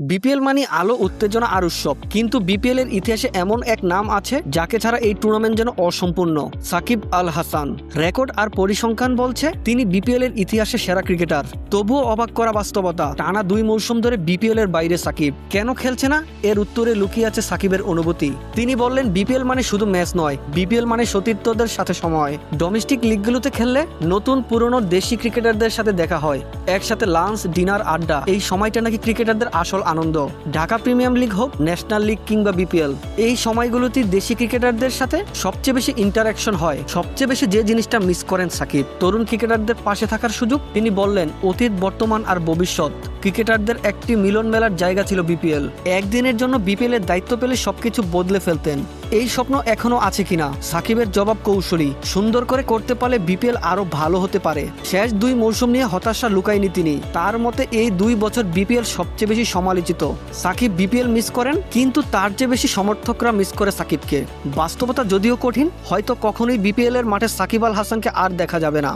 BPL মানে আলো, উত্তেজনা আর উৎসব। কিন্তু বিপিএল এর ইতিহাসে এমন এক নাম আছে যাকে ছাড়া এই টুর্নামেন্ট যেন অসম্পূর্ণ। সাকিব আল হাসান। রেকর্ড আর পরিসংখ্যান বলছে তিনি বিপিএল এর ইতিহাসে সেরা ক্রিকেটার। তবুও অবাক করা বাস্তবতা, টানা 2 মৌসুম ধরে বিপিএল এর বাইরে সাকিব। কেন খেলছে না? এর উত্তরে লুকিয়ে আছে সাকিবের অনুভূতি। তিনি বললেন, বিপিএল মানে শুধু ম্যাচ নয়, বিপিএল মানে সতীর্থদের সাথে সময়। ডোমেস্টিক লিগগুলোতে খেললে নতুন পুরনো দেশি ক্রিকেটারদের সাথে দেখা হয়, একসাথে লাঞ্চ, ডিনার, আড্ডা। এই সময়টা নাকি ক্রিকেটারদের আসল আনন্দ। ঢাকা প্রিমিয়ার লিগ হোক, ন্যাশনাল লিগ কিংবা বিপিএল, এই সময়গুলোতে দেশি ক্রিকেটারদের সাথে সবচেয়ে বেশি ইন্টারাকশন হয়। সবচেয়ে বেশি যে জিনিসটা মিস করেন সাকিব, তরুণ ক্রিকেটারদের পাশে থাকার সুযোগ। তিনি বললেন, অতীত, বর্তমান আর ভবিষ্যৎ ক্রিকেটারদের একটি মিলন মেলার জায়গা ছিল বিপিএল। একদিনের জন্য বিপিএল এর দায়িত্ব পেলে সবকিছু বদলে ফেলতেন। এই স্বপ্ন এখনো আছে কিনা? সাকিবের জবাব কৌশলী। সুন্দর করে করতে পারলে বিপিএল আরো ভালো হতে পারে। শেষ 2 মৌসুম নিয়ে হতাশা লুকায়নি তিনি। তার মতে এই 2 বছর বিপিএল সবচেয়ে বেশি সমালোচিত। সাকিব বিপিএল মিস করেন, কিন্তু তার চেয়ে বেশি সমর্থকরা মিস করে সাকিবকে। বাস্তবতা যদিও কঠিন, হয়তো কখনোই বিপিএল এর মাঠে সাকিব আল হাসানকে আর দেখা যাবে না।